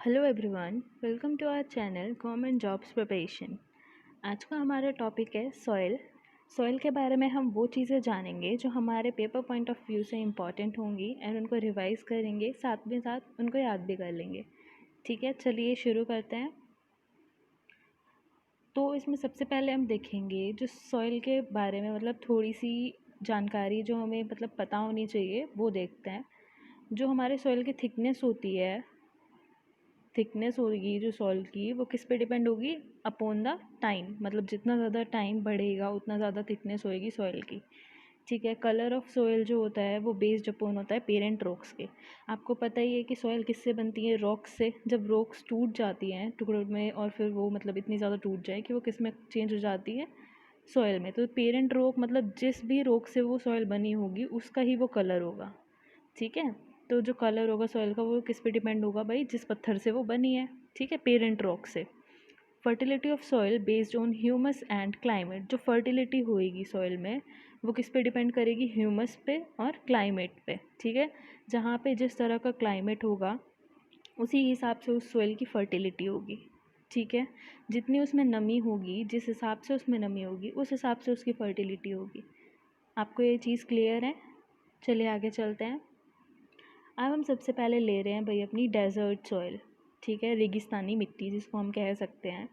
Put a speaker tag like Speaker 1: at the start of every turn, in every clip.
Speaker 1: Hello everyone, welcome to our channel government jobs preparation. आज का हमारा टॉपिक है सॉइल। सॉइल के बारे में हम वो चीज़ें जानेंगे जो हमारे पेपर पॉइंट ऑफ व्यू से इम्पॉर्टेंट होंगी एंड उनको रिवाइज करेंगे, साथ में साथ उनको याद भी कर लेंगे। ठीक है, चलिए शुरू करते हैं। तो इसमें सबसे पहले हम देखेंगे जो सॉइल के बारे में मतलब थोड़ी सी जानकारी जो हमें मतलब पता होनी चाहिए वो देखते हैं। जो हमारे सॉइल की थिकनेस होती है, थिकनेस होगी जो सॉइल की, वो किस पे डिपेंड होगी? Upon the time. मतलब जितना ज़्यादा टाइम बढ़ेगा उतना ज़्यादा थिकनेस होएगी सॉइल की। ठीक है। कलर ऑफ सॉइल जो होता है वो बेस्ड अपॉन होता है पेरेंट रॉक्स के। आपको पता ही है कि सॉइल किससे बनती है? रॉक्स से। जब रॉक्स टूट जाती हैं टुकड़ों में और फिर वो मतलब इतनी ज़्यादा टूट जाए कि वो किस में चेंज हो जाती है? सॉइल में। तो पेरेंट रॉक मतलब जिस भी रॉक से वो सॉइल बनी होगी उसका ही वो कलर होगा। ठीक है। तो जो कलर होगा सॉइल का वो किस पे डिपेंड होगा भाई? जिस पत्थर से वो बनी है। ठीक है, पेरेंट रॉक से। Fertility of soil based on humus and climate. जो फर्टिलिटी होएगी सॉइल में वो किस पे डिपेंड करेगी? ह्यूमस पे और क्लाइमेट पे। ठीक है। जहाँ पे जिस तरह का क्लाइमेट होगा उसी हिसाब से उस सॉइल की फर्टिलिटी होगी। ठीक है। जितनी उसमें नमी होगी, जिस हिसाब से उसमें नमी होगी उस हिसाब से उसकी फर्टिलिटी होगी। आपको ये चीज़ क्लियर है? चलिए आगे चलते हैं। अब हम सबसे पहले ले रहे हैं भाई अपनी डेजर्ट सॉइल। ठीक है, रेगिस्तानी मिट्टी जिसको हम कह सकते हैं।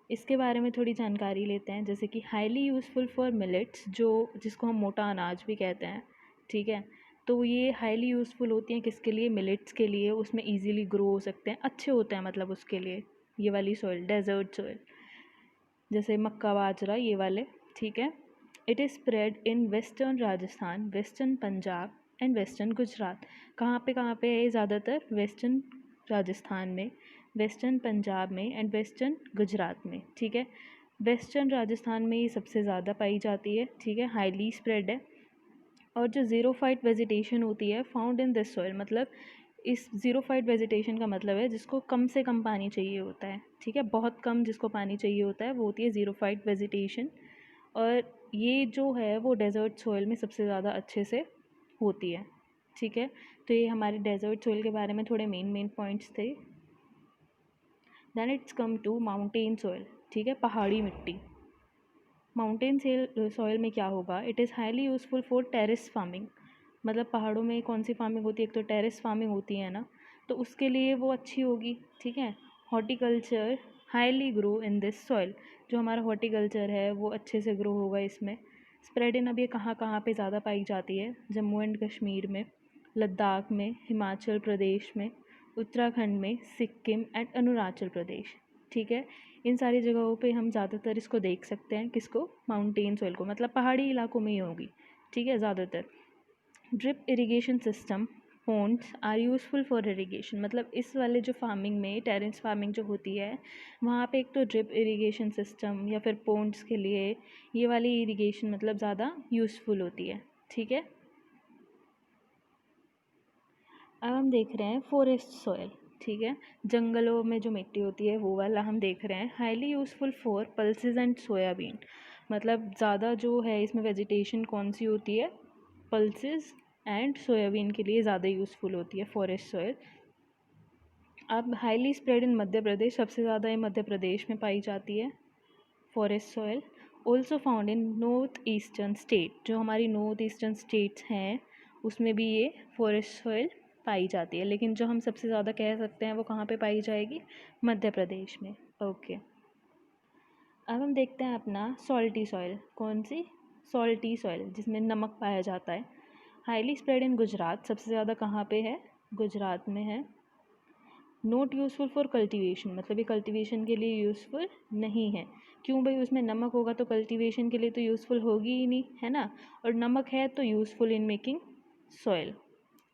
Speaker 1: इसके बारे में थोड़ी जानकारी लेते हैं। जैसे कि हाईली यूज़फुल फॉर मिलेट्स, जो जिसको हम मोटा अनाज भी कहते हैं। ठीक है। तो ये हाईली यूज़फुल होती हैं किसके लिए? मिलेट्स के लिए। उसमें इजीली ग्रो हो सकते हैं, अच्छे होते हैं मतलब उसके लिए ये वाली सॉइल, डेजर्ट सॉइल। जैसे मक्का, बाजरा, ये वाले। ठीक है। It is spread in western Rajasthan, western Punjab and western Gujarat. कहाँ पे है ये ज़्यादातर? वेस्टर्न राजस्थान में, वेस्टर्न पंजाब में एंड वेस्टर्न गुजरात में। ठीक है। वेस्टर्न राजस्थान में ये सबसे ज़्यादा पाई जाती है। ठीक है, हाईली स्प्रेड है। और जो ज़ीरोफाइट वेजिटेशन होती है फाउंड इन दिस सॉइल, मतलब इस ज़ीरोफाइट वेजिटेशन का मतलब है जिसको कम से कम पानी चाहिए होता है। ठीक है, बहुत कम जिसको पानी चाहिए होता है वो होती है ज़ीरोफाइट वेजिटेशन। और ये जो है वो डेजर्ट सॉइल में सबसे ज़्यादा अच्छे से होती है। ठीक है। तो ये हमारे डेजर्ट सॉइल के बारे में थोड़े मेन पॉइंट्स थे। Then it's come to mountain soil. ठीक है, पहाड़ी मिट्टी। माउंटेन सॉइल में क्या होगा? It is highly useful for terrace farming. मतलब पहाड़ों में कौन सी फार्मिंग होती है? एक तो टेरेस फार्मिंग होती है ना, तो उसके लिए वो अच्छी होगी। ठीक है। Horticulture highly grow in this soil. जो हमारा हॉर्टिकल्चर है वो अच्छे से ग्रो होगा इसमें। स्प्रेड इन अब ये कहाँ पे ज़्यादा पाई जाती है? जम्मू एंड कश्मीर में, लद्दाख में, हिमाचल प्रदेश में, उत्तराखंड में, सिक्किम एंड अरुणाचल प्रदेश। ठीक है। इन सारी जगहों पे हम ज़्यादातर इसको देख सकते हैं। किसको? माउंटेन सॉइल को, मतलब पहाड़ी इलाकों में ही होगी। ठीक है, ज़्यादातर। Drip irrigation system ponds are useful for irrigation. मतलब इस वाले जो फार्मिंग में, टेरेस फार्मिंग जो होती है वहाँ पे एक तो ड्रिप इरिगेशन सिस्टम या फिर पोन्ड्स के लिए ये वाली इरिगेशन मतलब ज़्यादा यूज़फुल होती है। ठीक है। अब हम देख रहे हैं फॉरेस्ट सॉइल। ठीक है, जंगलों में जो मिट्टी होती है वो वाला हम देख रहे हैं। Highly useful for pulses and soybean. मतलब ज़्यादा जो है इसमें वेजिटेशन कौन सी होती है? पल्सेस एंड सोयाबीन के लिए ज़्यादा यूज़फुल होती है फॉरेस्ट सॉइल। अब highly spread in Madhya Pradesh, सबसे ज़्यादा ये मध्य प्रदेश में पाई जाती है forest soil. Also found in north eastern state. जो हमारी नॉर्थ ईस्टर्न स्टेट्स हैं उसमें भी ये फॉरेस्ट सॉइल पाई जाती है, लेकिन जो हम सबसे ज़्यादा कह सकते हैं वो कहाँ पे पाई जाएगी? मध्य प्रदेश में। ओके। अब हम देखते हैं अपना सॉल्टी सॉइल। कौन सी? सॉल्टी सॉइल, जिसमें नमक पाया जाता है। Highly spread in Gujarat. सबसे ज़्यादा कहाँ पे है? गुजरात में है। नोट यूज़फुल फॉर कल्टीवेशन, मतलब ये कल्टीवेशन के लिए यूज़फुल नहीं है। क्यों भाई? उसमें नमक होगा तो कल्टीवेशन के लिए तो यूज़फुल होगी ही नहीं, है ना। और नमक है तो useful in making soil,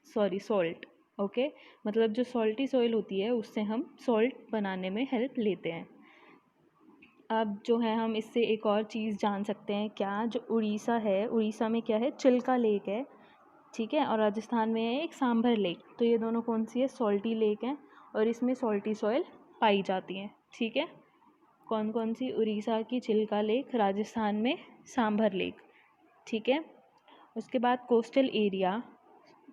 Speaker 1: sorry salt. Okay. मतलब जो सॉल्टी सॉइल होती है उससे हम सॉल्ट बनाने में हेल्प लेते हैं। अब जो है हम इससे एक और चीज़ जान सकते हैं। क्या? जो उड़ीसा है, उड़ीसा में क्या है? चिल्का लेक है। ठीक है। और राजस्थान में है एक सांभर लेक। तो ये दोनों कौन सी है? सॉल्टी लेक हैं और इसमें सॉल्टी सॉइल पाई जाती हैं। ठीक है। कौन कौन सी? उड़ीसा की चिल्का लेक, राजस्थान में सांभर लेक। ठीक है। उसके बाद coastal area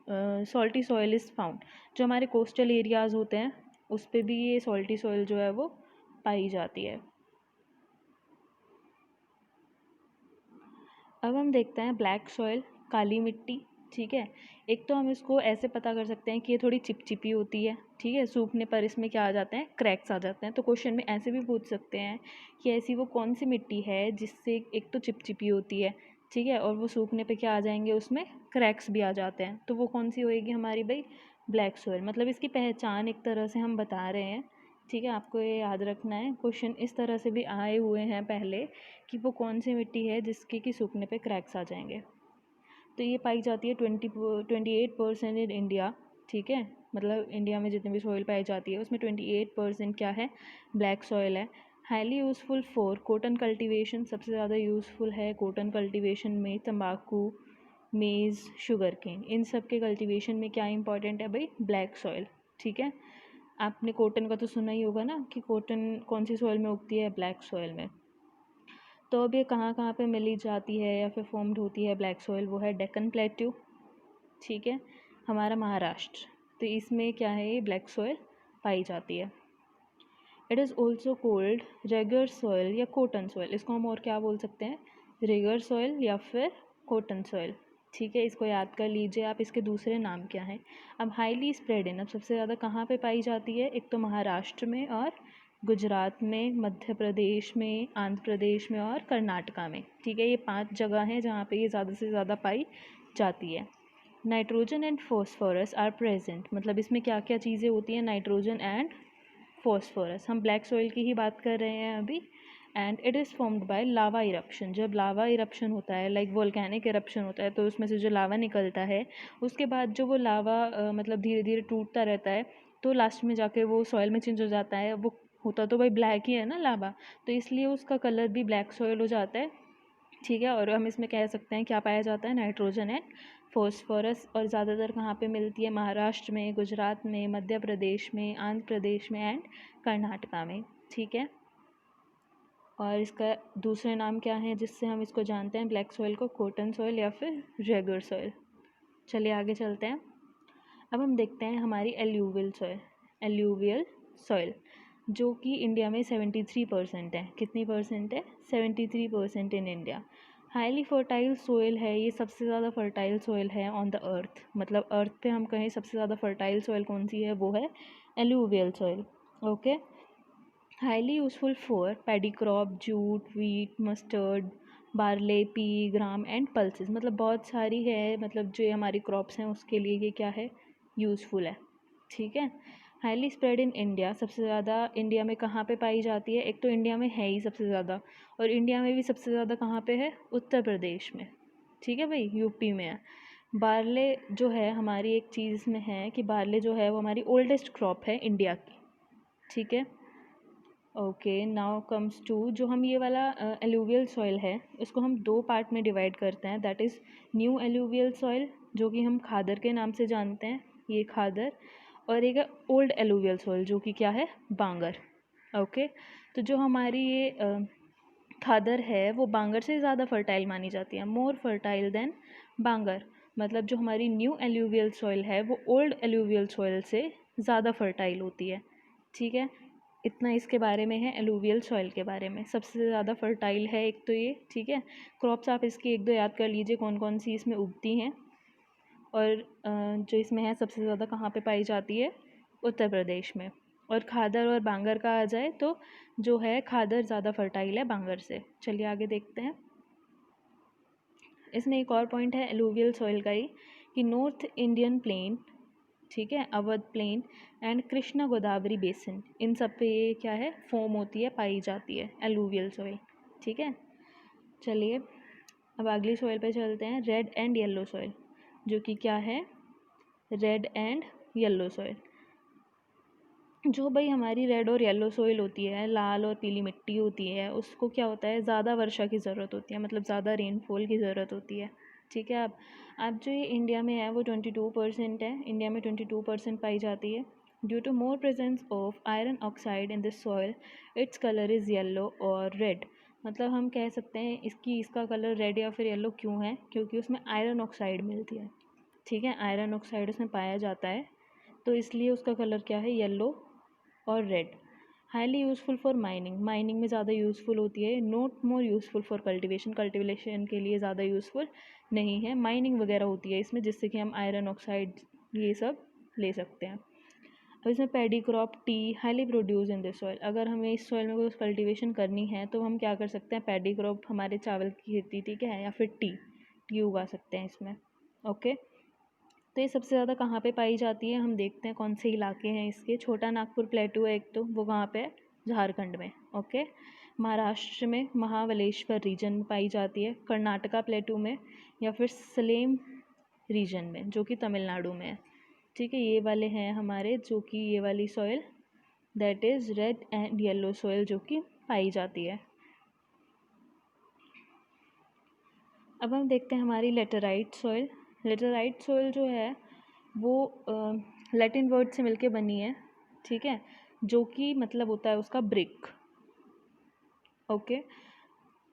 Speaker 1: salty soil is found. जो हमारे कोस्टल एरियाज़ होते हैं उस पे भी ये सॉल्टी सॉइल जो है वो पाई जाती है। अब हम देखते हैं ब्लैक सॉइल, काली मिट्टी। ठीक है, एक तो हम इसको ऐसे पता कर सकते हैं कि ये थोड़ी चिपचिपी होती है। ठीक है, सूखने पर इसमें क्या आ जाते हैं, क्रैक्स आ जाते हैं। तो क्वेश्चन में ऐसे भी पूछ सकते हैं कि ऐसी वो कौन सी मिट्टी है जिससे एक तो चिपचिपी होती है, ठीक है, और वो सूखने पे क्या आ जाएंगे, उसमें क्रैक्स भी आ जाते हैं। तो वो कौन सी होएगी हमारी भाई, ब्लैक सॉइल। मतलब इसकी पहचान एक तरह से हम बता रहे हैं। ठीक है, आपको ये याद रखना है। क्वेश्चन इस तरह से भी आए हुए हैं पहले कि वो कौन सी मिट्टी है जिसके कि सूखने पे क्रैक्स आ जाएंगे। तो ये पाई जाती है 28% इन इंडिया। ठीक है, मतलब इंडिया में जितनी भी सॉइल पाई जाती है उसमें 28% क्या है, ब्लैक सॉइल है। Highly useful for cotton cultivation, सबसे ज़्यादा यूज़फुल है कॉटन कल्टीवेशन में। तंबाकू, मेज़, शुगर केन, इन सब के कल्टीवेशन में क्या इंपॉर्टेंट है भाई, ब्लैक सॉइल। ठीक है, आपने कॉटन का तो सुना ही होगा ना कि कॉटन कौन सी सॉइल में उगती है, ब्लैक सॉइल में। तो अब ये कहाँ कहाँ पे मिली जाती है या फिर फॉर्म्ड होती है ब्लैक सॉइल, वो है डेक्कन प्लेट्यू। ठीक है, हमारा महाराष्ट्र, तो इसमें क्या है, ये ब्लैक सॉइल पाई जाती है। It is also cold Regar soil या कॉटन सॉइल, इसको हम और क्या बोल सकते हैं, रेगर सॉइल या फिर कॉटन सॉइल। ठीक है, इसको याद कर लीजिए आप, इसके दूसरे नाम क्या हैं। अब हाईली स्प्रेड इन, अब सबसे ज़्यादा कहाँ पे पाई जाती है, एक तो महाराष्ट्र में और गुजरात में, मध्य प्रदेश में, आंध्र प्रदेश में और कर्नाटका में। ठीक है, ये 5 जगह हैं जहाँ पे ये ज़्यादा से ज़्यादा पाई जाती है। Nitrogen and phosphorus are present, मतलब इसमें क्या क्या चीज़ें होती हैं, नाइट्रोजन एंड फॉस्फोरस। हम ब्लैक सॉइल की ही बात कर रहे हैं अभी। And it is formed by lava eruption, जब लावा इरप्शन होता है, लाइक वोल्केनिक इरप्शन होता है, तो उसमें से जो लावा निकलता है उसके बाद जो वो लावा मतलब धीरे धीरे टूटता रहता है, तो लास्ट में जाके वो सॉइल में चेंज हो जाता है। वो होता तो भाई ब्लैक ही है ना लावा, तो इसलिए उसका कलर भी ब्लैक सॉइल हो जाता है। ठीक है, और हम इसमें कह सकते हैं क्या पाया जाता है, नाइट्रोजन एंड फॉस्फोरस। और ज़्यादातर कहाँ पे मिलती है, महाराष्ट्र में, गुजरात में, मध्य प्रदेश में, आंध्र प्रदेश में एंड कर्नाटका में। ठीक है, और इसका दूसरे नाम क्या है जिससे हम इसको जानते हैं ब्लैक सॉइल को, कॉटन सॉइल या फिर रेगर सॉइल। चलिए आगे चलते हैं। अब हम देखते हैं हमारी एल्यूवियल सॉइल। एल्यूवियल सॉइल जो कि इंडिया में 73% है। कितनी परसेंट है, 73% in India. Highly fertile soil है, ये सबसे ज़्यादा फर्टाइल सॉइल है ऑन द अर्थ। मतलब अर्थ पे हम कहें सबसे ज़्यादा फर्टाइल सॉइल कौन सी है, वो है alluvial soil. Okay, highly useful for paddy crop, jute, wheat, mustard, barley, P, gram and pulses, मतलब बहुत सारी है, मतलब जो हमारी क्रॉप्स हैं उसके लिए ये क्या है, यूज़फुल है। ठीक है, हाईली स्प्रेड इन इंडिया, सबसे ज़्यादा इंडिया में कहाँ पे पाई जाती है, एक तो इंडिया में है ही सबसे ज़्यादा, और इंडिया में भी सबसे ज़्यादा कहाँ पे है, उत्तर प्रदेश में। ठीक है भाई, यूपी में है। बार्ले जो है हमारी, एक चीज़ में है कि बार्ले जो है वो हमारी ओल्डेस्ट क्रॉप है इंडिया की। ठीक है, ओके, नाउ कम्स टू जो हम ये वाला एलुवियल सॉइल है, इसको हम 2 पार्ट में डिवाइड करते हैं। That is new alluvial soil जो कि हम खादर के नाम से जानते हैं, ये खादर, और एक है ओल्ड एलुवियल सॉइल जो कि क्या है, बांगर। ओके, तो जो हमारी ये खादर है वो बांगर से ज़्यादा फर्टाइल मानी जाती है, मोर फर्टाइल देन बांगर। मतलब जो हमारी न्यू एलुवियल सॉइल है वो ओल्ड एलुवियल सॉइल से ज़्यादा फर्टाइल होती है। ठीक है, इतना इसके बारे में है, एलुवियल सॉइल के बारे में। सबसे ज़्यादा फर्टाइल है एक तो ये। ठीक है, क्रॉप्स आप इसकी 1-2 याद कर लीजिए कौन कौन सी इसमें उगती हैं। और जो इसमें है सबसे ज़्यादा कहाँ पे पाई जाती है, उत्तर प्रदेश में। और खादर और बांगर का आ जाए तो जो है खादर ज़्यादा फर्टाइल है बांगर से। चलिए आगे देखते हैं। इसमें एक और पॉइंट है एलुवियल सॉइल का ही, कि नॉर्थ इंडियन प्लेन, ठीक है, Awadh plain and Krishna Godavari basin, इन सब पे ये क्या है, फॉर्म होती है, पाई जाती है एलुवियल सॉइल। ठीक है, चलिए अब अगली सॉइल पे चलते हैं, रेड एंड येलो सॉइल, जो कि क्या है, रेड एंड येलो सॉइल। जो भाई हमारी रेड और येलो सॉइल होती है, लाल और पीली मिट्टी होती है, उसको क्या होता है, ज़्यादा वर्षा की ज़रूरत होती है, मतलब ज़्यादा रेनफॉल की ज़रूरत होती है। ठीक है, अब जो ये इंडिया में है वो 22% है, इंडिया में 22% पाई जाती है। Due to more presence of iron oxide in this soil, it's colour is yellow और रेड। मतलब हम कह सकते हैं इसका कलर रेड या फिर येलो क्यों है, क्योंकि उसमें आयरन ऑक्साइड मिलती है। ठीक है, आयरन ऑक्साइड उसमें पाया जाता है, तो इसलिए उसका कलर क्या है, येलो और red. Highly useful for mining, mining में ज़्यादा यूज़फुल होती है। Not more useful for cultivation, cultivation के लिए ज़्यादा यूज़फुल नहीं है। माइनिंग वगैरह होती है इसमें, जिससे कि हम आयरन ऑक्साइड ये सब ले सकते हैं। अब इसमें paddy crop, T highly produce in this soil. अगर हमें इस सॉइल में कोई कल्टीवेशन करनी है तो हम क्या कर सकते हैं, पैडी क्रॉप हमारे चावल की खेती, ठीक है, या फिर टी उगा सकते हैं इसमें। ओके, तो ये सबसे ज़्यादा कहाँ पे पाई जाती है, हम देखते हैं कौन से इलाके हैं इसके। छोटा नागपुर प्लेटू है एक, तो वो कहाँ पे है, झारखंड में। ओके, महाराष्ट्र में महाबलेश्वर रीजन में पाई जाती है, कर्नाटका प्लेटू में, या फिर सलेम रीजन में जो कि तमिलनाडु में है। ठीक है, ये वाले हैं हमारे, जो कि ये वाली soil that is red and yellow soil जो कि पाई जाती है। अब हम देखते हैं हमारी लेटेराइट सॉइल। लेटेराइट सॉइल जो है वो लैटिन वर्ड से मिलके बनी है, ठीक है, जो कि मतलब होता है उसका ब्रिक। ओके,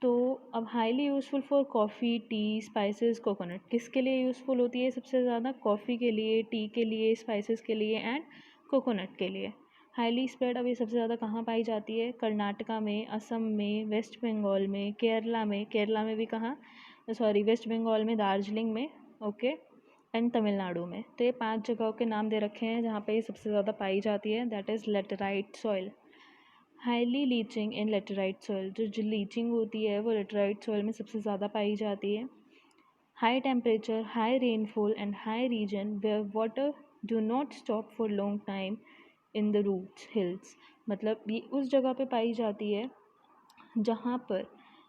Speaker 1: तो अब highly useful for coffee, T, spices, coconut. किसके लिए यूज़फुल होती है सबसे ज़्यादा, कॉफ़ी के लिए, टी के लिए, स्पाइसेस के लिए एंड कोकोनट के लिए। हाईली स्प्रेड, अब ये सबसे ज़्यादा कहाँ पाई जाती है, कर्नाटका में, असम में, वेस्ट बंगाल में, केरला में भी कहाँ, सॉरी, वेस्ट बंगाल में, दार्जिलिंग में, ओके, एंड तमिलनाडु में। तो ये 5 जगहों के नाम दे रखे हैं जहाँ पे ये सबसे ज़्यादा पाई जाती है, that is laterite soil. Highly leaching in laterite soil, जो लीचिंग होती है वो लेटेराइट सॉइल में सबसे ज़्यादा पाई जाती है। High temperature, high rainfall and high region where water do not stop for long time in the roots hills. मतलब ये उस जगह पे पाई जाती है जहाँ पर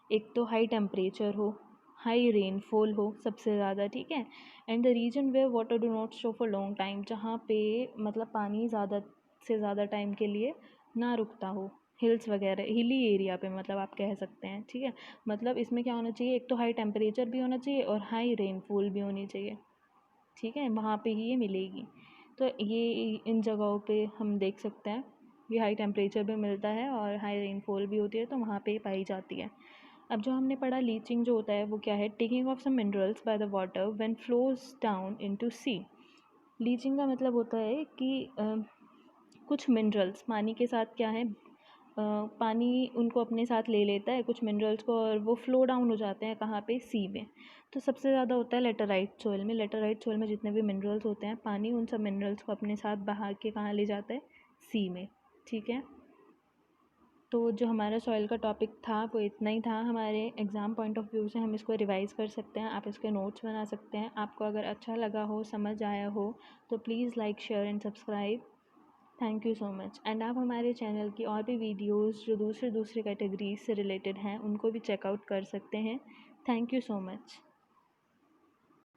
Speaker 1: एक तो हाई टेम्परेचर हो, हाई रेनफॉल हो सबसे ज़्यादा, ठीक है, and the region where water do not stop for long time, जहाँ पे मतलब पानी ज़्यादा से ज़्यादा टाइम के लिए ना रुकता हो, हिल्स वगैरह, हिली एरिया पे मतलब आप कह सकते हैं, ठीक है। मतलब इसमें क्या होना चाहिए, एक तो हाई टेम्परेचर भी होना चाहिए और हाई रेनफॉल भी होनी चाहिए, ठीक है, वहाँ पे ही ये मिलेगी। तो ये इन जगहों पे हम देख सकते हैं, ये हाई टेम्परेचर भी मिलता है और हाई रेनफॉल भी होती है, तो वहाँ पे पाई जाती है। अब जो हमने पढ़ा लीचिंग जो होता है वो क्या है, taking off some minerals by the water when flows down into sea. Leaching का मतलब होता है कि कुछ मिनरल्स पानी के साथ क्या है, पानी उनको अपने साथ ले लेता है कुछ मिनरल्स को, और वो फ्लो डाउन हो जाते हैं कहाँ पे, सी में। तो सबसे ज़्यादा होता है लेटेराइट सॉइल में। लेटेराइट सॉइल में जितने भी मिनरल्स होते हैं, पानी उन सब मिनरल्स को अपने साथ बहा के कहाँ ले जाता है, सी में, ठीक है। तो जो हमारा सॉइल का टॉपिक था वो इतना ही था। हमारे एग्ज़ाम पॉइंट ऑफ व्यू से हम इसको रिवाइज़ कर सकते हैं, आप इसके नोट्स बना सकते हैं। आपको अगर अच्छा लगा हो, समझ आया हो, तो please like, share and subscribe. Thank you so much. And आप हमारे चैनल की और भी वीडियोज़ जो दूसरे कैटेगरीज से रिलेटेड हैं उनको भी चेकआउट कर सकते हैं। Thank you so much.